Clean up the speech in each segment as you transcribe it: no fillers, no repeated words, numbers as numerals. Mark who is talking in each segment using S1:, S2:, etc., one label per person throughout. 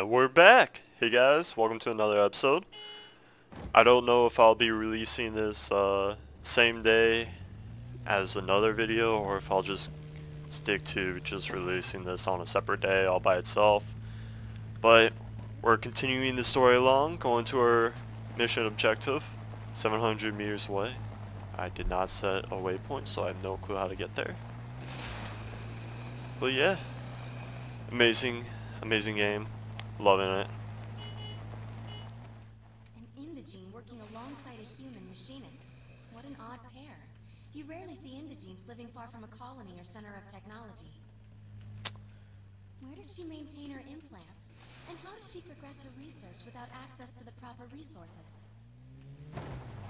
S1: And we're back! Hey guys, welcome to another episode. I don't know if I'll be releasing this same day as another video, or if I'll just stick to just releasing this on a separate day all by itself. But we're continuing the story along, going to our mission objective, 700 meters away. I did not set a waypoint, so I have no clue how to get there. But yeah, amazing game. Loving it.
S2: An indigene working alongside a human machinist. What an odd pair. You rarely see indigenes living far from a colony or center of technology. Where does she maintain her implants? And how does she progress her research without access to the proper resources?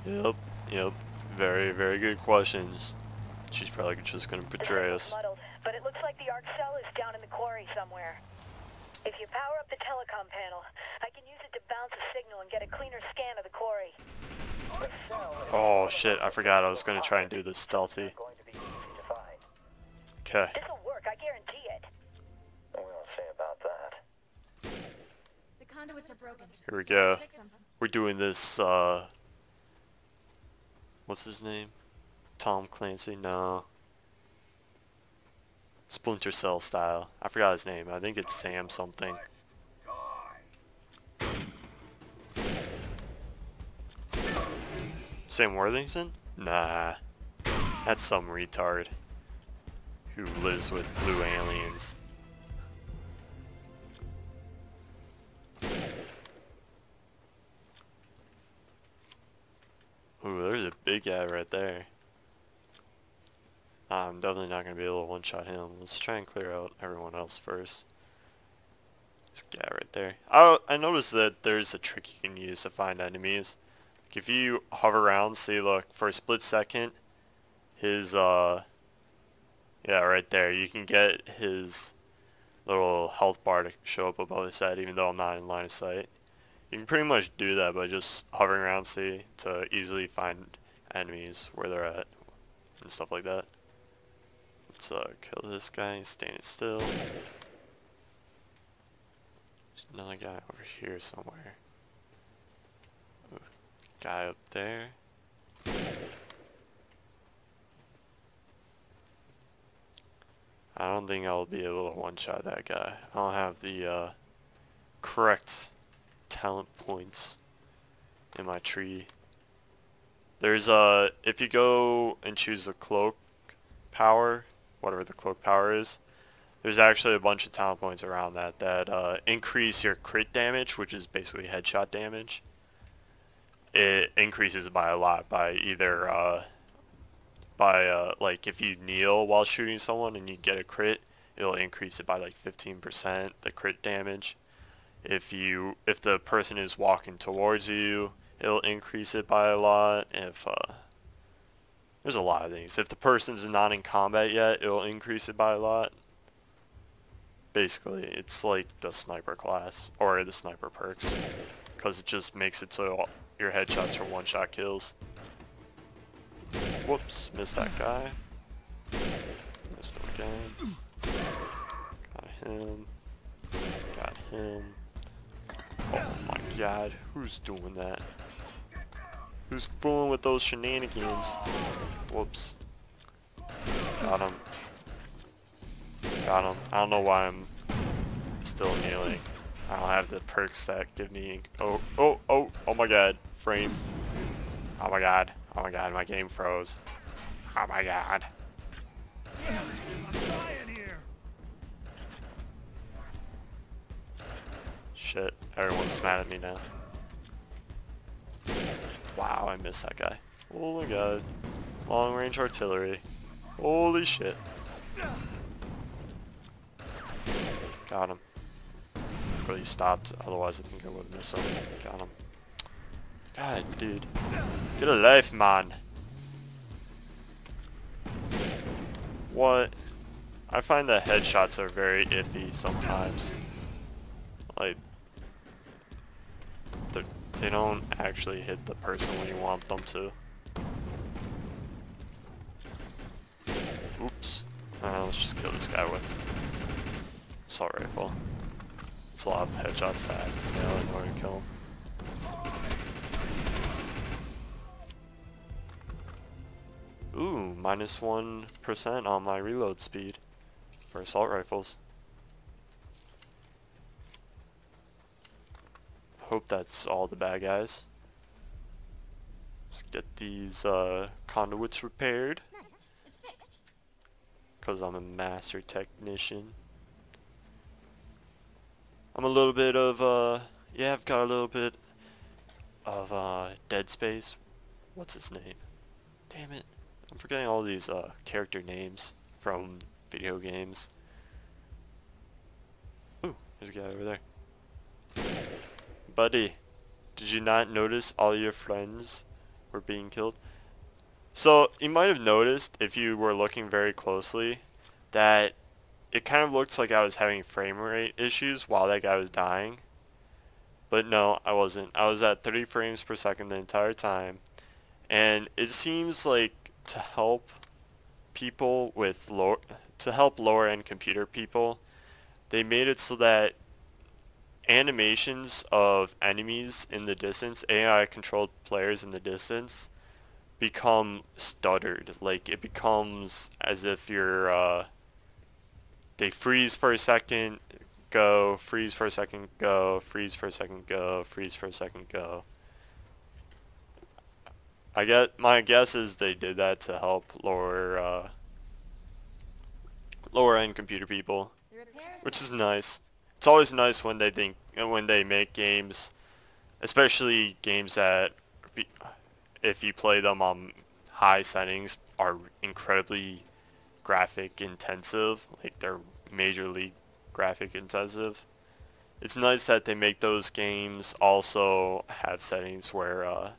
S1: Yep. Very good questions. She's probably just gonna betray us.
S3: Muddled, but it looks like the Arkfalls is down in the quarry somewhere. If you power up the telecom panel, I can use it to bounce a signal and get a cleaner scan of the quarry.
S1: Oh shit, I forgot I was gonna try and do this stealthy. Okay.
S3: This'll work, I guarantee it. We won't say about that.
S2: The conduits are broken.
S1: Here we go.
S2: Fix them.
S1: We're doing this, what's his name? Tom Clancy? No. Splinter Cell style. I forgot his name. I think it's Sam something. Sam Worthington? Nah. That's some retard who lives with blue aliens. Ooh, there's a big guy right there. I'm definitely not going to be able to one-shot him. Let's try and clear out everyone else first. This guy right there. I noticed that there's a trick you can use to find enemies. Like if you hover around, see, look, for a split second, his, yeah, right there, you can get his little health bar to show up above his head, even though I'm not in line of sight. You can pretty much do that by just hovering around, see, to easily find enemies where they're at and stuff like that. Let's kill this guy, standing still. There's another guy over here somewhere. Ooh, guy up there. I don't think I'll be able to one-shot that guy. I don't have the correct talent points in my tree. There's if you go and choose the cloak power, whatever the cloak power is, there's actually a bunch of talent points around that increase your crit damage, which is basically headshot damage. It increases by a lot, by either like if you kneel while shooting someone and you get a crit, it'll increase it by like 15%, the crit damage. If the person is walking towards you, it'll increase it by a lot. If there's a lot of things. If the person's not in combat yet, it'll increase it by a lot. Basically, it's like the sniper class, or the sniper perks, because it just makes it so your headshots are one-shot kills. Whoops, missed that guy. Missed him again. Got him. Got him. Oh my god, who's doing that? Who's fooling with those shenanigans? Whoops. Got him. Got him. I don't know why I'm still kneeling. I don't have the perks that give me... Oh my god. Frame. Oh my god, my game froze. Oh my god. Shit, everyone's mad at me now. Wow, I missed that guy. Oh my god. Long range artillery. Holy shit. Got him. Hopefully he stopped, otherwise I think I would have missed him. Got him. God, dude. Get a life, man. What? I find that headshots are very iffy sometimes. Like, they don't actually hit the person when you want them to. Oops. Let's just kill this guy with assault rifle. It's a lot of headshots to have to nail in order to kill him. Ooh, minus 1% on my reload speed for assault rifles. Hope that's all the bad guys. Let's get these conduits repaired.
S2: Nice. It's fixed.
S1: Because I'm a master technician. I'm a little bit of, yeah, I've got a little bit of, Dead Space. What's his name? Damn it. I'm forgetting all these, character names from video games. Ooh, there's a guy over there. Buddy, did you not notice all your friends were being killed? So, you might have noticed, if you were looking very closely, that it kind of looks like I was having frame rate issues while that guy was dying. But no, I wasn't. I was at 30 frames per second the entire time. And it seems like to help people with lower end computer people, they made it so that animations of enemies in the distance, AI controlled players in the distance, become stuttered. Like it becomes as if you're they freeze for a second, go, freeze for a second, go, freeze for a second, go, freeze for a second, go. My guess is they did that to help lower end computer people, which is nice. It's always nice when they make games, especially games that, if you play them on high settings, are incredibly graphic intensive, like they're majorly graphic intensive. It's nice that they make those games also have settings where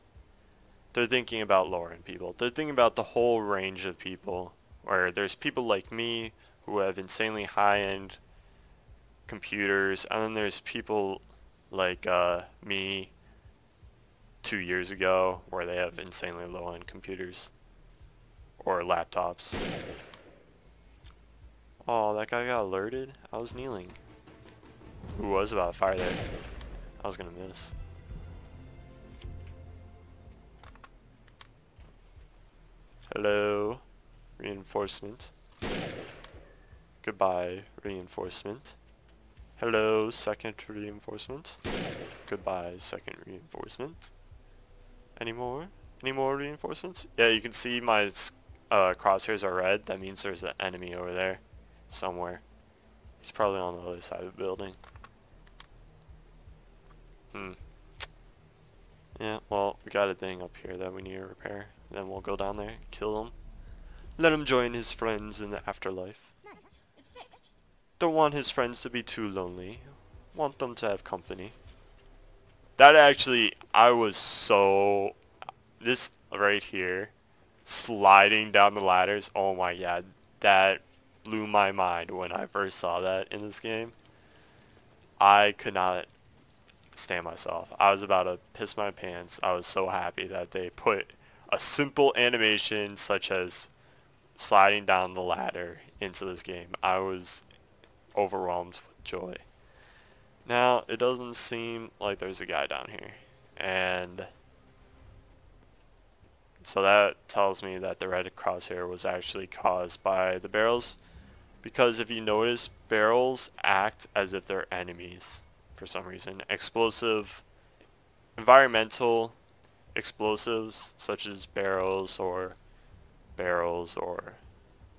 S1: they're thinking about lower end people. They're thinking about the whole range of people, where there's people like me who have insanely high end computers, and then there's people like me 2 years ago where they have insanely low end computers or laptops. Oh, that guy got alerted? I was kneeling. Who was about to fire there? I was gonna miss. Hello, reinforcement. Goodbye, reinforcement. Hello, second reinforcement. Goodbye, second reinforcement. Any more? Any more reinforcements? Yeah, you can see my crosshairs are red. That means there's an enemy over there somewhere. He's probably on the other side of the building. Yeah, well, we got a thing up here that we need to repair. Then we'll go down there, kill him. Let him join his friends in the afterlife.
S2: Nice. It's fixed.
S1: Don't want his friends to be too lonely. Want them to have company. That actually, this right here, sliding down the ladders, oh my god, that blew my mind when I first saw that in this game. I could not stand myself. I was about to piss my pants. I was so happy that they put a simple animation such as sliding down the ladder into this game. I was overwhelmed with joy. Now, it doesn't seem like there's a guy down here. And so that tells me that the red crosshair was actually caused by the barrels. Because if you notice, barrels act as if they're enemies for some reason. Environmental explosives such as barrels or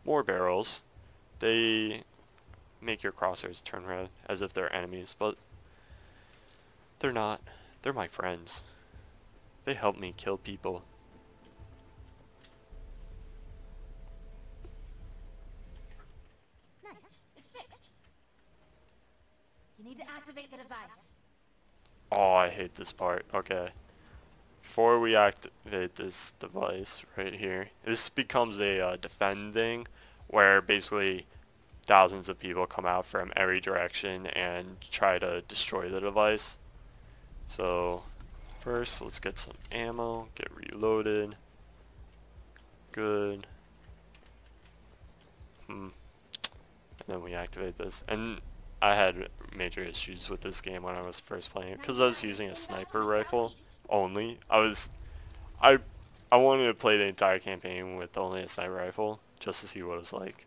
S1: more barrels, they make your crosshairs turn red as if they're enemies, but they're not. They're my friends. They help me kill people.
S2: Nice. It's fixed. You need to activate the device.
S1: Oh, I hate this part. Okay. Before we activate this device right here, this becomes a defend thing where basically thousands of people come out from every direction and try to destroy the device. So first, let's get some ammo, get reloaded. Good. And then we activate this. And I had major issues with this game when I was first playing it because I was using a sniper rifle only. I wanted to play the entire campaign with only a sniper rifle just to see what it was like.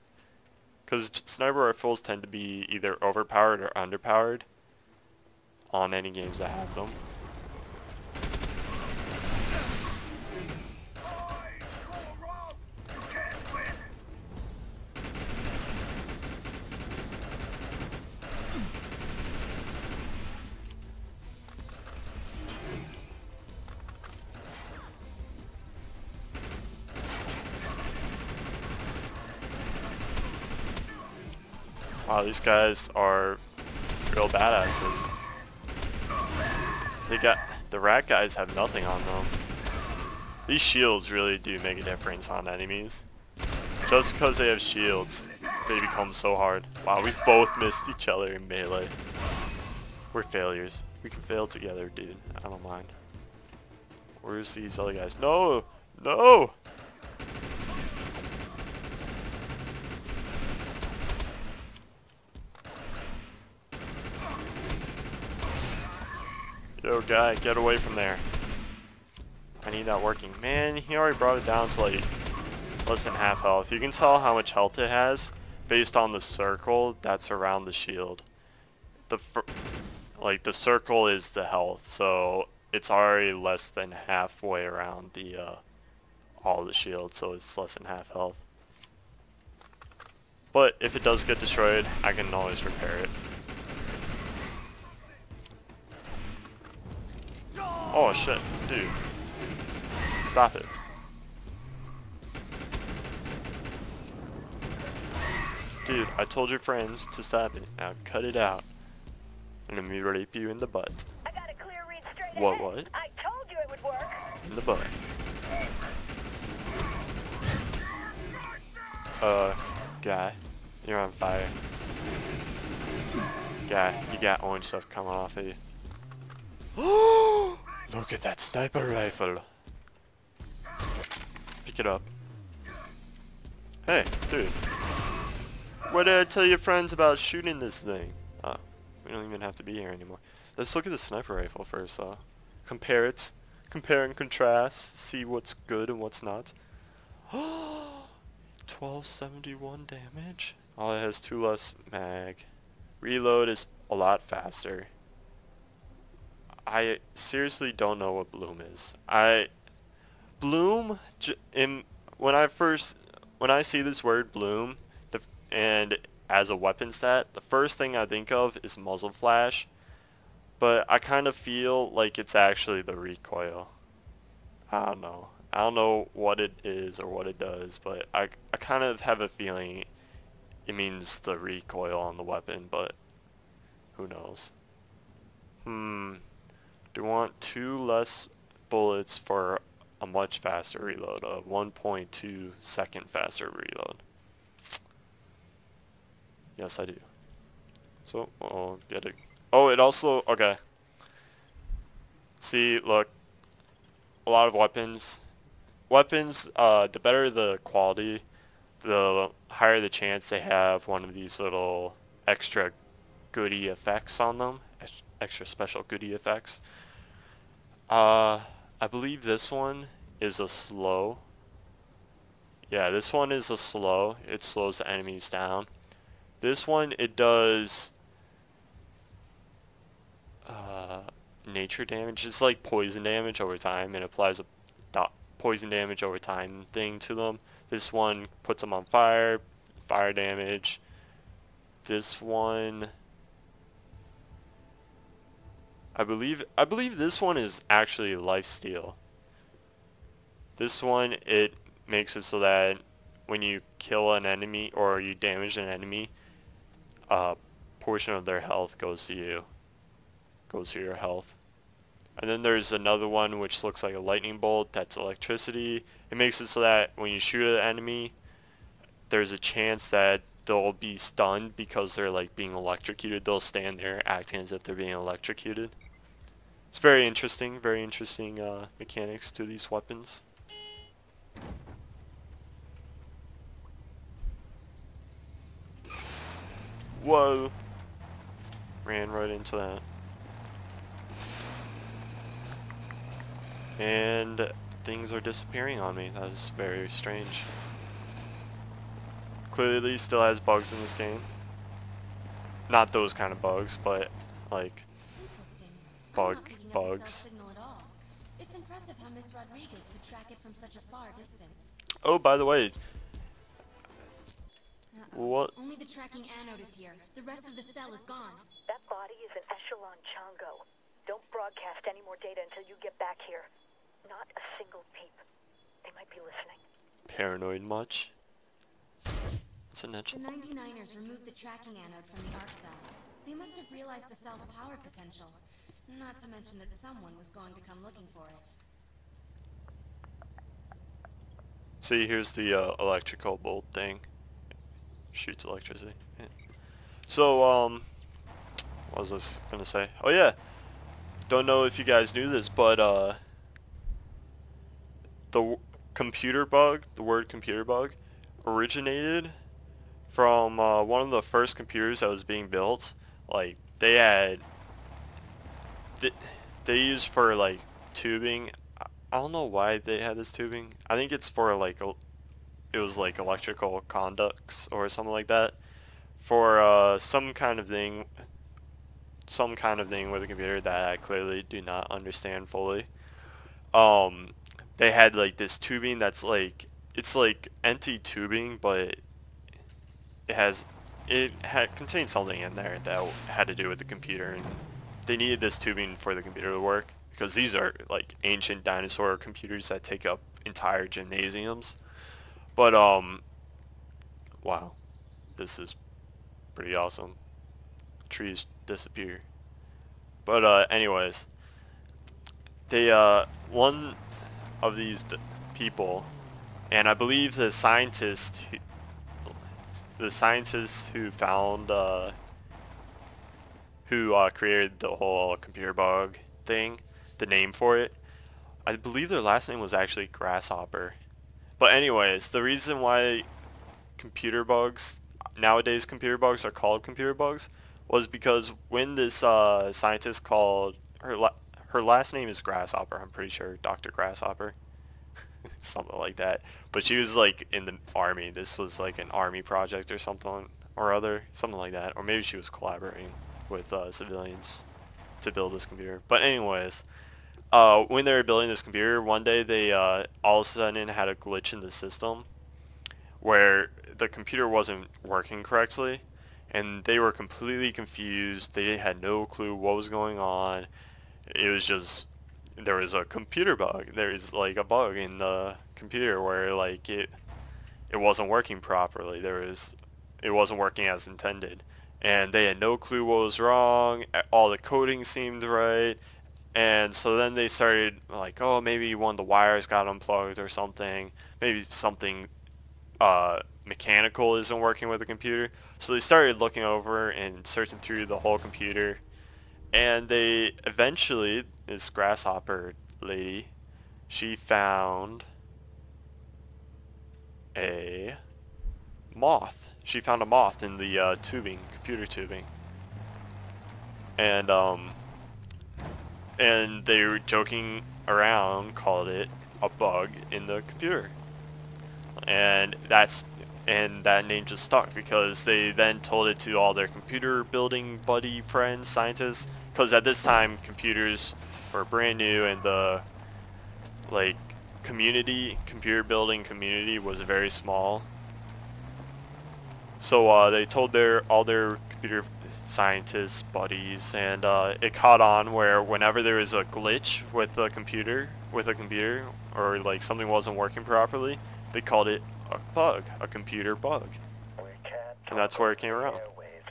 S1: Because sniper rifles tend to be either overpowered or underpowered on any games that have them. Wow, these guys are real badasses. The rat guys have nothing on them. These shields really do make a difference on enemies. Just because they have shields, they become so hard. Wow, we both missed each other in melee. We're failures. We can fail together, dude. I don't mind. Where's these other guys? No! No! Yo, guy, get away from there. I need that working. Man, he already brought it down to like less than half health. You can tell how much health it has based on the circle that's around the shield. The circle is the health, so it's already less than halfway around the all the shield, so it's less than half health. But if it does get destroyed, I can always repair it. Oh shit, dude. Stop it. Dude, I told your friends to stop it. Now cut it out. And let me rape you in the butt.
S3: I got a clear read straight ahead.
S1: What?
S3: I told you it would work.
S1: In the butt. Guy. You're on fire. Guy, you got orange stuff coming off of you. Look at that sniper rifle. Pick it up. Hey, dude. What did I tell your friends about shooting this thing? Oh, we don't even have to be here anymore. Let's look at the sniper rifle first, though. Compare it. Compare and contrast. See what's good and what's not. 1271 damage. Oh, it has 2 less mag. Reload is a lot faster. I seriously don't know what Bloom is. Bloom, when I see this word Bloom, and as a weapon stat, the first thing I think of is muzzle flash, but I kind of feel like it's actually the recoil. I don't know. I don't know what it is or what it does, but I kind of have a feeling it means the recoil on the weapon, but who knows. Do you want 2 less bullets for a much faster reload, a 1.2 second faster reload? Yes, I do. So, I'll get it. Oh, it also, okay. See, look, a lot of weapons, the better the quality, the higher the chance they have one of these little extra goodie effects on them, extra special goodie effects. I believe this one is a slow. Yeah, this one is a slow. It slows the enemies down. This one, it does nature damage. It's like poison damage over time, and applies a poison damage over time thing to them. This one puts them on fire damage. This one, I believe this one is actually lifesteal. This one, it makes it so that when you kill an enemy or you damage an enemy, a portion of their health goes to you. Goes to your health. And then there's another one which looks like a lightning bolt. That's electricity. It makes it so that when you shoot an enemy, there's a chance that they'll be stunned because they're like being electrocuted. They'll stand there acting as if they're being electrocuted. It's very interesting mechanics to these weapons. Whoa. ran right into that. And things are disappearing on me. That is very strange. Clearly still has bugs in this game. Not those kind of bugs, but like
S2: Interesting. I'm
S1: bug
S2: not picking up the cell
S1: bugs.
S2: signal at all. It's impressive how Miss Rodriguez could track it from such a far distance.
S1: Oh, by the way,
S2: Uh-oh.
S1: what?
S2: Only the tracking anode is here. The rest of the cell is gone.
S3: That body is an echelon Chongo. Don't broadcast any more data until you get back here. Not a single peep. They might be listening.
S1: Paranoid much? It's an
S2: The
S1: echelon.
S2: 99ers removed the tracking anode from the arc cell. They must have realized the cell's power potential. Not to mention that someone was going to come looking for it.
S1: See, here's the electrical bolt thing. Shoots electricity. Yeah. So, what was this gonna say? Oh yeah, don't know if you guys knew this, but computer bug, the word computer bug, originated from one of the first computers that was being built. Like they had, they used for like tubing. I don't know why they had this tubing. I think it's for like it was like electrical conducts or something like that for some kind of thing with a computer that I clearly do not understand fully. They had like this tubing that's like, it's like empty tubing, but contained something in there that had to do with the computer, and they needed this tubing for the computer to work because these are like ancient dinosaur computers that take up entire gymnasiums. But wow, this is pretty awesome. Trees disappear. But anyways, they one of these people, and I believe the scientist who found who created the whole computer bug thing, the name for it, I believe their last name was actually Grasshopper. But anyways, the reason why computer bugs nowadays computer bugs are called computer bugs was because when this scientist called her last name is Grasshopper, I'm pretty sure, Dr. Grasshopper, something like that. But she was like in the army. This was like an army project or something or other, something like that. Or maybe she was collaborating with civilians to build this computer. But anyways, when they were building this computer, one day they all of a sudden had a glitch in the system where the computer wasn't working correctly, and they were completely confused. They had no clue what was going on. It was just, there was a computer bug. There's like a bug in the computer where like it wasn't working properly. It wasn't working as intended, and they had no clue what was wrong. All the coding seemed right, and so then they started like, oh, maybe one of the wires got unplugged or something. Maybe something mechanical isn't working with the computer. So they started looking over and searching through the whole computer, and they eventually, this Grasshopper lady, she found a moth. She found a moth in the computer tubing, and they were joking around, called it a bug in the computer, and that name just stuck because they then told it to all their computer building buddy friends, scientists, because at this time computers were brand new, and the like computer building community was very small. So they told all their computer scientists buddies, and it caught on where whenever there was a glitch with a computer, or like something wasn't working properly, they called it a bug, a computer bug. And that's where it came around.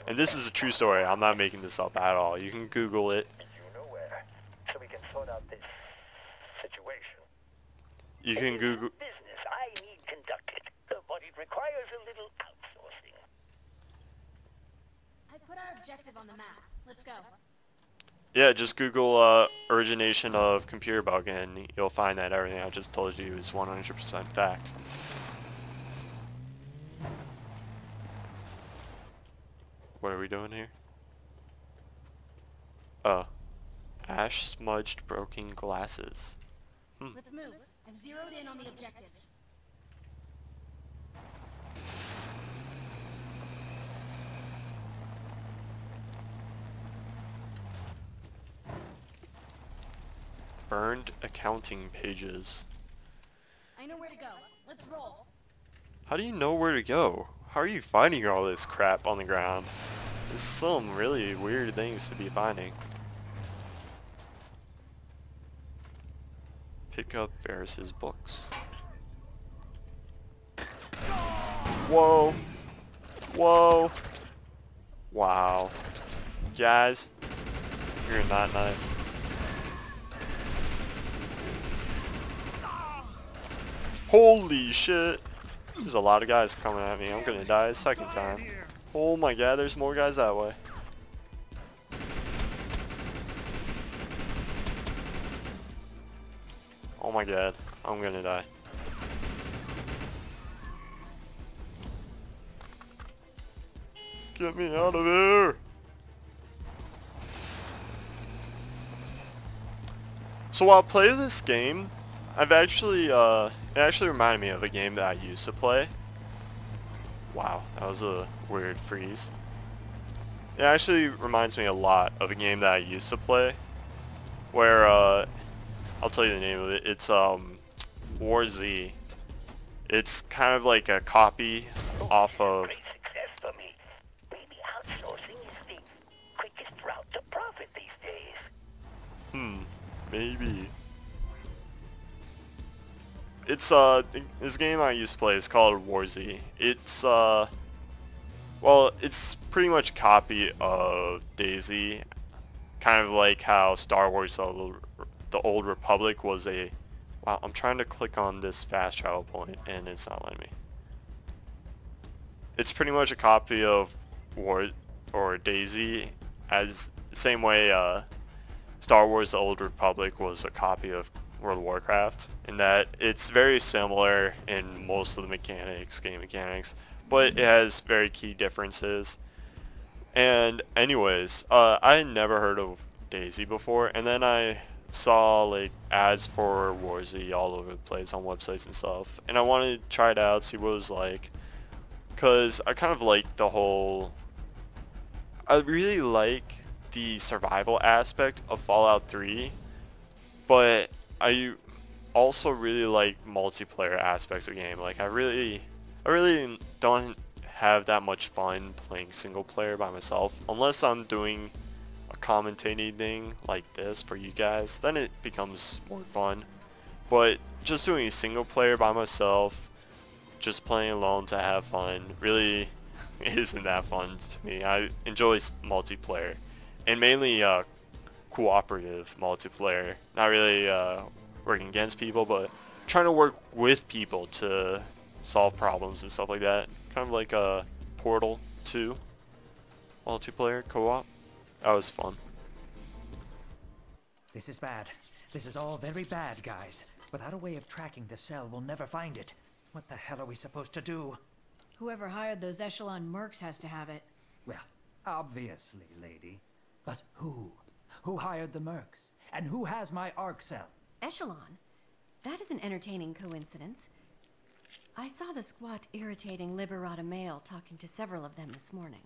S1: And this is a true story. I'm not making this up at all. You can Google it.
S3: So we can sort out this situation.
S1: You can Google.
S3: Business I need conducted, but it requires a little outsourcing.
S2: I put our objective on the map. Let's go.
S1: Yeah, just Google origination of computer bug, and you'll find that everything I just told you is 100% fact. What are we doing here? Oh. Ash smudged broken glasses.
S2: Let's move. I've zeroed in on the objective.
S1: Burned accounting pages.
S2: I know where to go. Let's roll.
S1: How do you know where to go? How are you finding all this crap on the ground? This is some really weird things to be finding. Pick up Varys's books. Whoa. Whoa. Wow. Guys, you're not nice. Holy shit. There's a lot of guys coming at me. I'm gonna die a second time. Oh my god, there's more guys that way. Oh my god, I'm gonna die. Get me out of here! So while I play this game, I've actually, it actually reminded me of a game that I used to play. Wow, that was a weird freeze. It actually reminds me a lot of a game that I used to play, where, I'll tell you the name of it. It's, War Z. It's kind of like a copy off of...
S4: Great success for me. Maybe outsourcing is the quickest route to profit these days.
S1: Maybe. It's, this game I used to play is called War Z. It's, well, it's pretty much a copy of DayZ. Kind of like how Star Wars The Old Republic was a... Wow, I'm trying to click on this fast travel point and it's not letting me. It's pretty much a copy of War or DayZ, as the same way Star Wars The Old Republic was a copy of World of Warcraft, in that it's very similar in most of the mechanics, game mechanics, but it has very key differences. And anyways, I had never heard of DayZ before, and then I saw like ads for War Z all over the place on websites and stuff, and I wanted to try it out, see what it was like, because I kind of like the whole... I really like the survival aspect of Fallout 3, but I also really like multiplayer aspects of the game. Like I really don't have that much fun playing single player by myself, unless I'm doing a commentating thing like this for you guys. Then it becomes more fun. But just doing a single player by myself, just playing alone to have fun, really isn't that fun to me. I enjoy multiplayer, and mainly cooperative multiplayer. Not really working against people, but trying to work with people to solve problems and stuff like that. Kind of like a Portal 2 multiplayer co-op. That was fun.
S5: This is bad. This is all very bad, guys. Without a way of tracking the cell, we'll never find it. What the hell are we supposed to do?
S6: Whoever hired those echelon mercs has to have it.
S5: Well, obviously, lady. But who? Who hired the mercs? And who has my arc cell?
S2: Echelon? That is an entertaining coincidence. I saw the squat, irritating Liberata male talking to several of them this morning.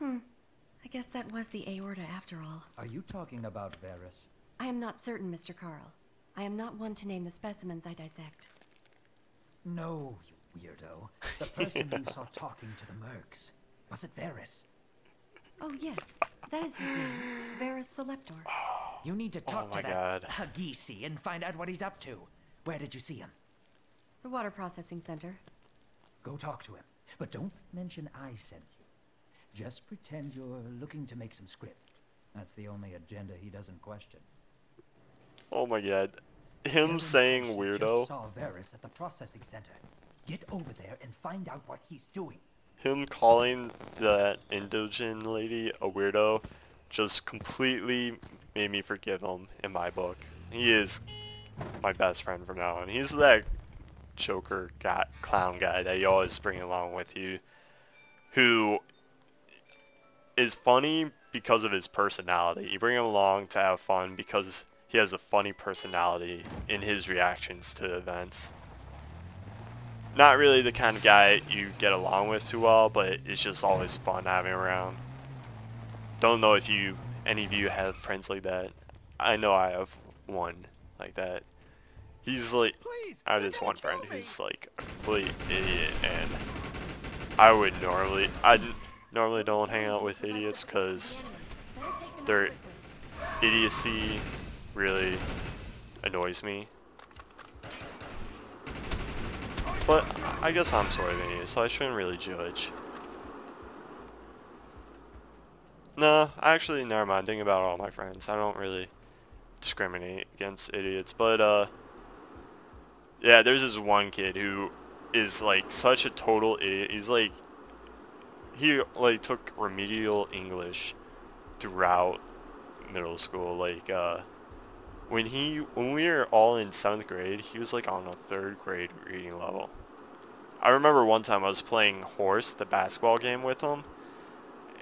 S2: I guess that was the aorta after all.
S5: Are you talking about Varys?
S2: I am not certain, Mr. Carl. I am not one to name the specimens I dissect.
S5: No, you weirdo. The person you saw talking to the mercs. Was it Varys?
S2: Oh yes, that is his name, Varys Seleptor.
S5: You need to talk to
S1: God.
S5: that Hagisi and find out what he's up to. Where did you see him?
S2: The water processing center.
S5: Go talk to him. But don't mention I sent you. Just pretend you're looking to make some script. That's the only agenda he doesn't question.
S1: Oh my god. Him saying
S5: She
S1: weirdo.
S5: just saw Varys at the processing center. Get over there and find out what he's doing.
S1: Him calling that Indogen lady a weirdo just completely made me forgive him in my book. He is my best friend from now on. He's that Joker clown guy that you always bring along with you, who is funny because of his personality. You bring him along to have fun because he has a funny personality in his reactions to events. Not really the kind of guy you get along with too well, but it's just always fun having around. Don't know if any of you have friends like that. I know I have one like that. He's like, I have this one friend who's like a complete idiot, and I normally don't hang out with idiots because their idiocy really annoys me. But I guess I'm sort of an idiot, so I shouldn't really judge. No, actually, never mind. Thinking about all my friends, I don't really discriminate against idiots. But yeah, there's this one kid who is like such a total idiot. He took remedial English throughout middle school. Like when we were all in 7th grade, he was like on a 3rd grade reading level. I remember one time I was playing Horse, the basketball game, with him,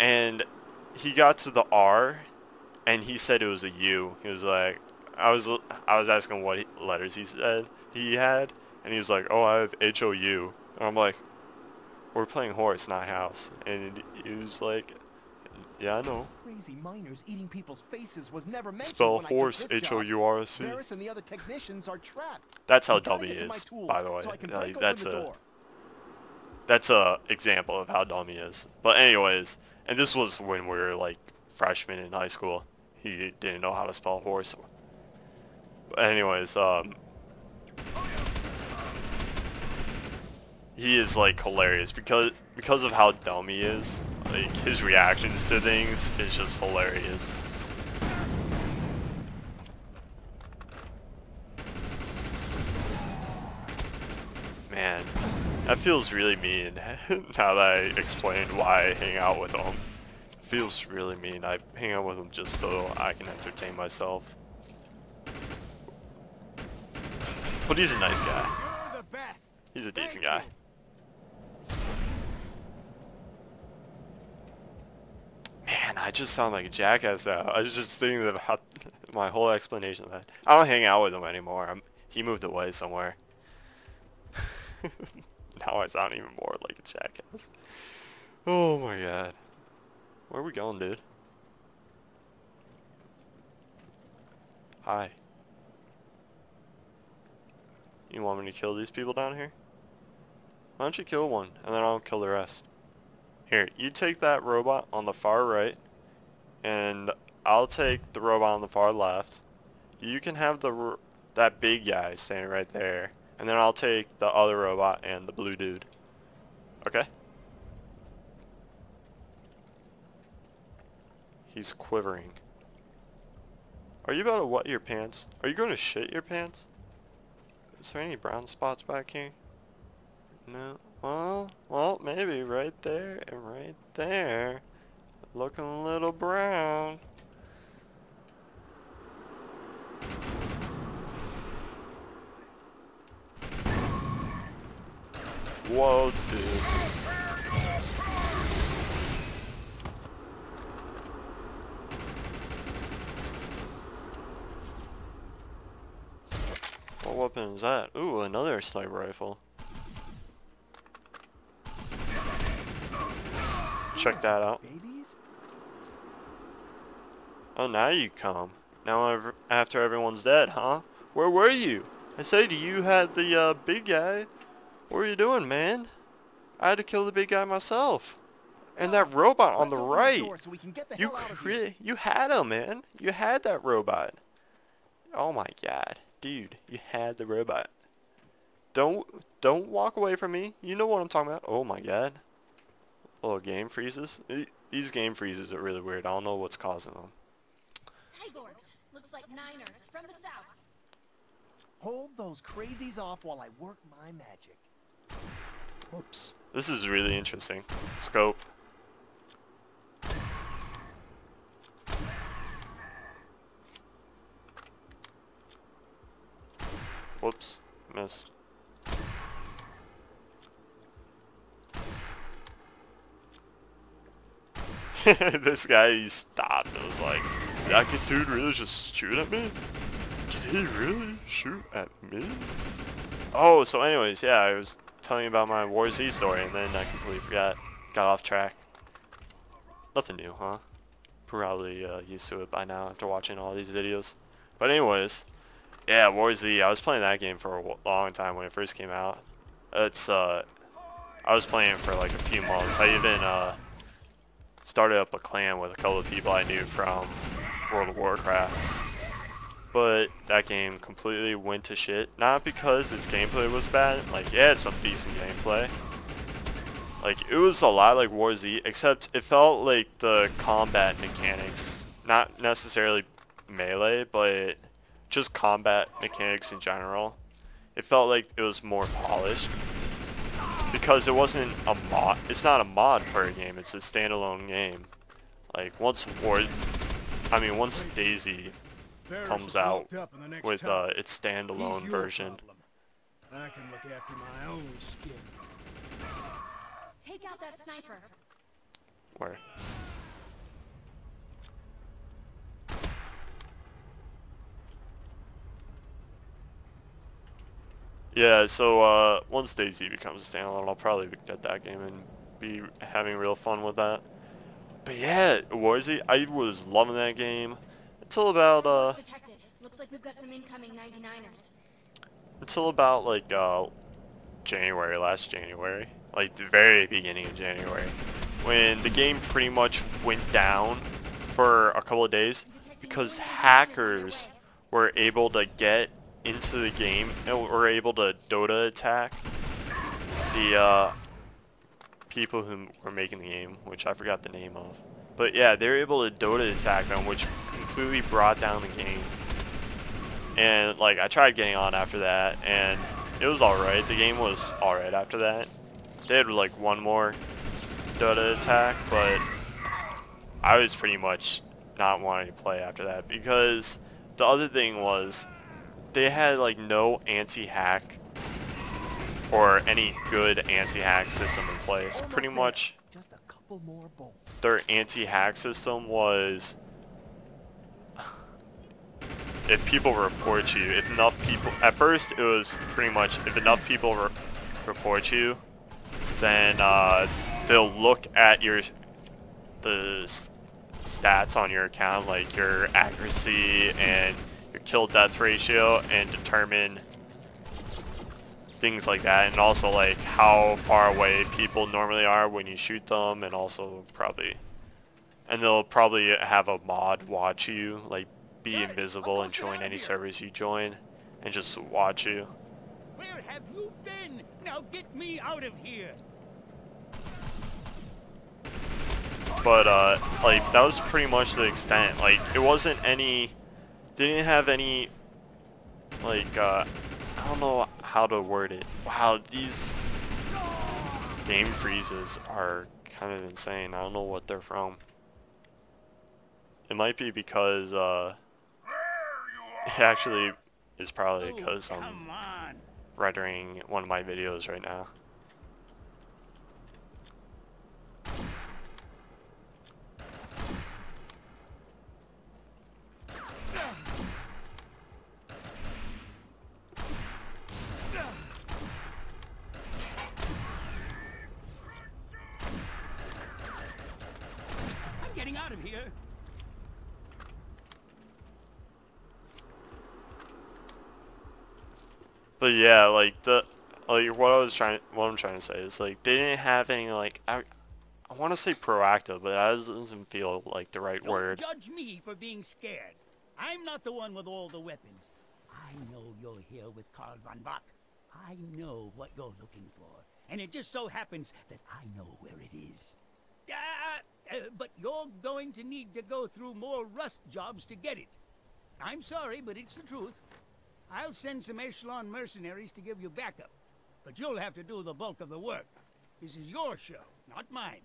S1: and he got to the R, and he said it was a U. He was like, I was asking what letters he said he had, and he was like, oh, I have HOU. And I'm like, we're playing Horse, not House. And he was like, yeah, I know.
S7: Crazy miners eating people's faces was never mentioned.
S1: Spell
S7: when I took
S1: Horse,
S7: this job.
S1: H-O-U-R-S-E.
S7: Varys and the other technicians are trapped.
S1: That's how
S7: You gotta
S1: dumb he
S7: get to my
S1: is,
S7: tools
S1: by the way.
S7: so I can
S1: Like,
S7: break open the door.
S1: That's a example of how dumb he is. But anyways, and this was when we were like freshmen in high school. He didn't know how to spell horse. But anyways, he is like hilarious because of how dumb he is. Like his reactions to things is just hilarious. Man, that feels really mean. Now that I explained why I hang out with him, it feels really mean. I hang out with him just so I can entertain myself. But he's a nice guy.
S7: You're the best.
S1: He's a decent guy. Man, I just sound like a jackass now. I was just thinking about my whole explanation of that. I don't hang out with him anymore. He moved away somewhere. Now I sound even more like a jackass. Oh my god. Where are we going, dude? Hi. You want me to kill these people down here? Why don't you kill one, and then I'll kill the rest. Here, you take that robot on the far right, and I'll take the robot on the far left. You can have that big guy standing right there, and then I'll take the other robot and the blue dude. Okay? He's quivering. Are you about to wet your pants? Are you going to shit your pants? Is there any brown spots back here? No. Well, maybe right there and right there. Looking a little brown. Whoa, dude. What weapon is that? Ooh, another sniper rifle. Check that out.
S7: Babies?
S1: Oh, now you come. Now after everyone's dead, huh? Where were you? I said you had the big guy. What were you doing, man? I had to kill the big guy myself. And that robot on the right. You had him, man. You had that robot. Oh my god. Dude, you had the robot. Don't walk away from me. You know what I'm talking about. Oh my god. Oh, game freezes? These game freezes are really weird. I don't know what's causing them.
S2: Cyborgs. Looks like Niners from the south.
S7: Hold those crazies off while I work my magic.
S1: Whoops. This is really interesting. Scope. Whoops. Missed. This guy, he stopped and was like, "Did that dude really just shoot at me? Did he really shoot at me?" Oh, so anyways, yeah, I was telling you about my War Z story, and then I completely forgot. Got off track. Nothing new, huh? Probably used to it by now after watching all these videos. But anyways, yeah, War Z, I was playing that game for a long time when it first came out. It's, I was playing it for like a few months. I even, started up a clan with a couple of people I knew from World of Warcraft. But that game completely went to shit. Not because its gameplay was bad. Like, yeah, it's some decent gameplay. Like, it was a lot like War Z, except it felt like the combat mechanics, not necessarily melee, but just combat mechanics in general, it felt like it was more polished. Because it wasn't a mod, it's not a mod for a game, it's a standalone game. Like, once DayZ comes out with its standalone version.
S8: I can look after my own skin.
S2: Take out that sniper.
S1: Where? Yeah, so once DayZ becomes a standalone, I'll probably get that game and be having real fun with that. But yeah, War Z, I was loving that game until about
S2: Detected. Looks like we've got some incoming 99ers.
S1: until about like January, last January, like the very beginning of January, when the game pretty much went down for a couple of days because hackers were able to get into the game and were able to Dota attack the people who were making the game, which I forgot the name of. But yeah, they were able to Dota attack them, which completely brought down the game. And like, I tried getting on after that, and it was alright. The game was alright after that. They had like one more Dota attack, but I was pretty much not wanting to play after that, because the other thing was they had like no anti-hack or any good anti-hack system in place. Pretty much
S7: Just a couple more bolts.
S1: their anti-hack system was, if people report you, if enough people, at first it was pretty much if enough people report you, then they'll look at the stats on your account, like your accuracy and your kill death ratio, and determine things like that, and also like how far away people normally are when you shoot them, and also they'll probably have a mod watch you, like be invisible and join any servers you join and just watch you.
S8: Where have you been? Now get me out of here.
S1: But like that was pretty much the extent. Like it wasn't any, didn't have any, like I don't know how to word it. Wow, these game freezes are kind of insane. I don't know what they're from. It might be because it actually is probably because I'm rendering one of my videos right now.
S8: I'm getting out of here.
S1: But yeah, like what I'm trying to say is like they didn't have any like I want to say proactive, but that doesn't feel like the right word.
S8: Don't judge me for being scared. I'm not the one with all the weapons. I know you're here with Karl von Bach. I know what you're looking for, and it just so happens that I know where it is. But you're going to need to go through more rust jobs to get it. I'm sorry, but it's the truth. I'll send some Echelon mercenaries to give you backup, but you'll have to do the bulk of the work. This is your show, not mine.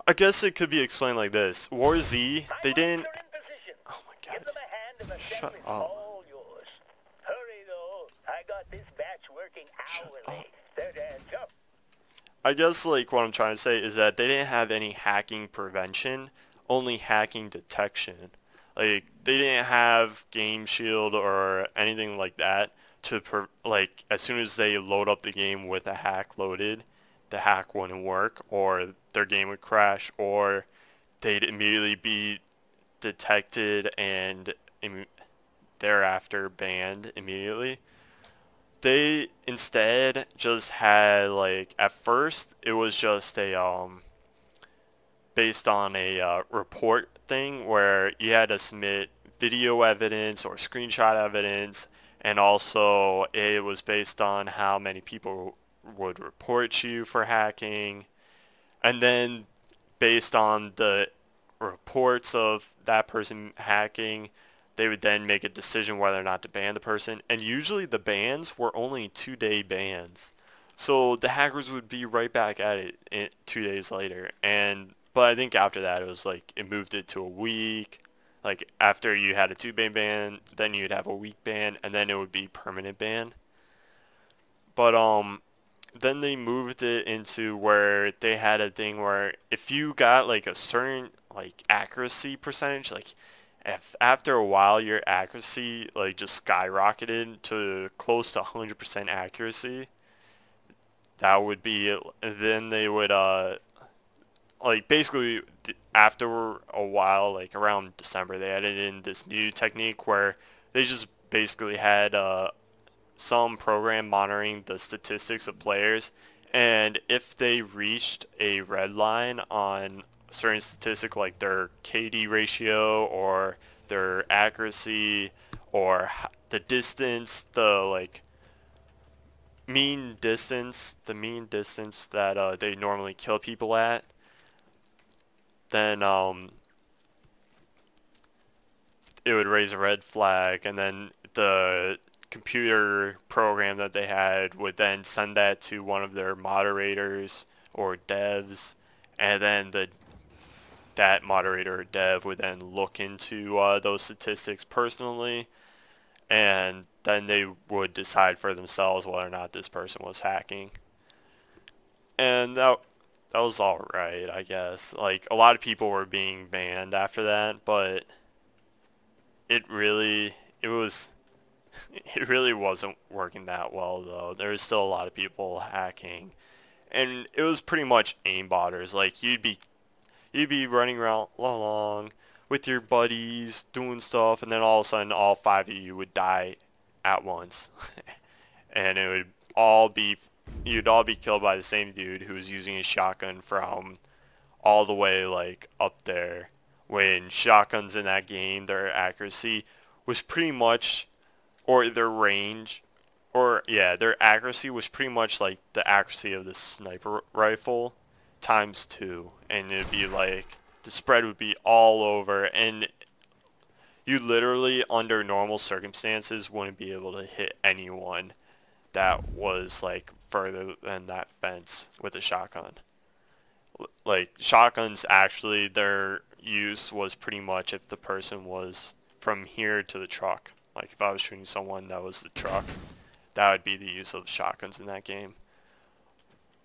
S1: I guess it could be explained like this. War Z, they didn't... Oh my god.
S4: Give them a hand and the
S1: Shut
S4: assembly's
S1: up.
S4: all yours. Hurry though, I got this batch working hourly. They're dead. Jump.
S1: I guess like what I'm trying to say is that they didn't have any hacking prevention, only hacking detection. Like they didn't have Game Shield or anything like that to like as soon as they load up the game with a hack loaded, the hack wouldn't work or their game would crash or they'd immediately be detected and thereafter banned immediately. They instead just had like at first it was just a based on a report thing where you had to submit video evidence or screenshot evidence, and also it was based on how many people would report you for hacking, and then based on the reports of that person hacking, they would then make a decision whether or not to ban the person. And usually the bans were only 2-day bans. So the hackers would be right back at it 2 days later. But I think after that it was like it moved it to a week. Like after you had a 2-day ban, then you'd have a week ban, and then it would be permanent ban. But then they moved it into where they had a thing where if you got like a certain like accuracy percentage, like if after a while your accuracy like just skyrocketed to close to 100% accuracy, that would be it. Then they would like basically after a while, like around December, they added in this new technique where they just basically had some program monitoring the statistics of players, and if they reached a red line on a certain statistic like their KD ratio or their accuracy or the distance, the like mean distance that they normally kill people at, then it would raise a red flag, and then the computer program that they had would then send that to one of their moderators or devs, and then that moderator or dev would then look into those statistics personally, and then they would decide for themselves whether or not this person was hacking. And that was alright, I guess. Like, a lot of people were being banned after that, but it really wasn't working that well, though. There was still a lot of people hacking, and it was pretty much aimbotters. Like you'd be running around along with your buddies doing stuff, and then all of a sudden all 5 of you would die at once, and you'd all be killed by the same dude who was using a shotgun from all the way like up there. When shotguns in that game, their accuracy was pretty much, or their range, or yeah, their accuracy was pretty much like the accuracy of the sniper rifle times 2, and it'd be like the spread would be all over, and you literally under normal circumstances wouldn't be able to hit anyone that was like further than that fence with a shotgun. Like shotguns, actually their use was pretty much if the person was from here to the truck. Like if I was shooting someone that was the truck, that would be the use of shotguns in that game.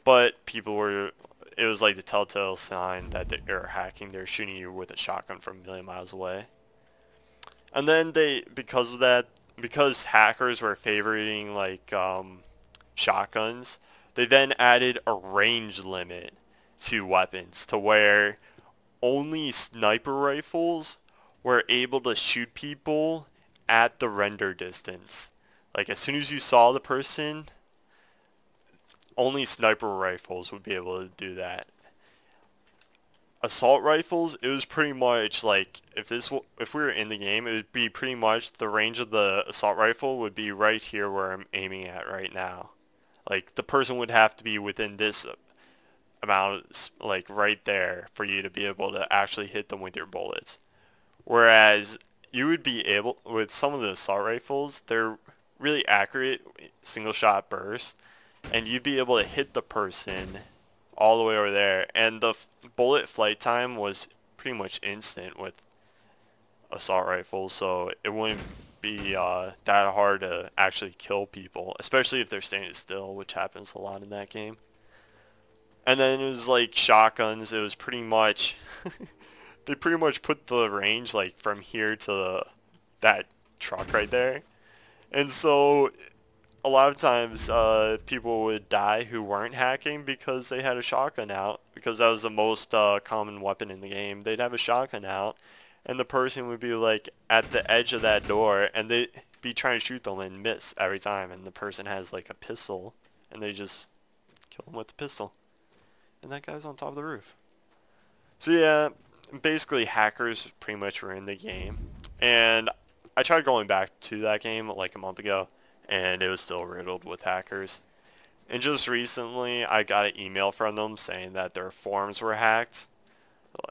S1: But it was like the telltale sign that they're hacking. They're shooting you with a shotgun from a million miles away. And then because of that, because hackers were favoring like shotguns, they then added a range limit to weapons to where only sniper rifles were able to shoot people at the render distance. Like as soon as you saw the person, only sniper rifles would be able to do that. Assault rifles, it was pretty much like if we were in the game, it would be pretty much the range of the assault rifle would be right here where I'm aiming at right now. Like the person would have to be within this amount, like right there, for you to be able to actually hit them with your bullets. Whereas you would be able, with some of the assault rifles, they're really accurate single shot burst, and you'd be able to hit the person all the way over there, and the bullet flight time was pretty much instant with assault rifles, so it wouldn't be that hard to actually kill people, especially if they're standing still, which happens a lot in that game. And then it was like shotguns. It was pretty much they pretty much put the range like from here to that truck right there. And so a lot of times people would die who weren't hacking because they had a shotgun out, because that was the most common weapon in the game. They'd have a shotgun out, and the person would be like at the edge of that door, and they'd be trying to shoot them and miss every time, and the person has like a pistol, and they just kill them with the pistol. And that guy's on top of the roof. So yeah, basically hackers pretty much ruined the game. And I tried going back to that game like a month ago, and it was still riddled with hackers. And just recently I got an email from them saying that their forums were hacked.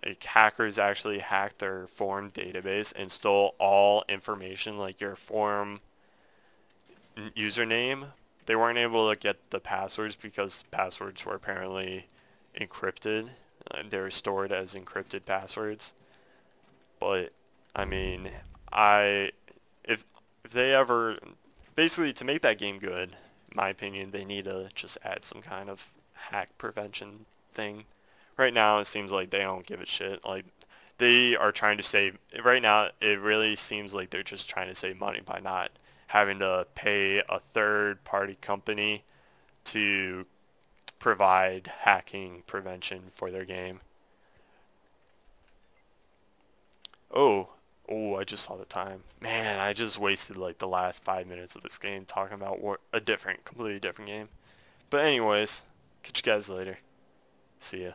S1: Like hackers actually hacked their forum database and stole all information, like your forum username. They weren't able to get the passwords because passwords were apparently encrypted. They were stored as encrypted passwords. But I mean, if they ever, basically to make that game good, in my opinion, they need to just add some kind of hack prevention thing. Right now it seems like they don't give a shit. Like they are trying to save, right now it really seems like they're just trying to save money by not having to pay a third party company to provide hacking prevention for their game. Oh, I just saw the time. Man, I just wasted like the last 5 minutes of this game talking about a completely different game. But anyways, catch you guys later. See ya.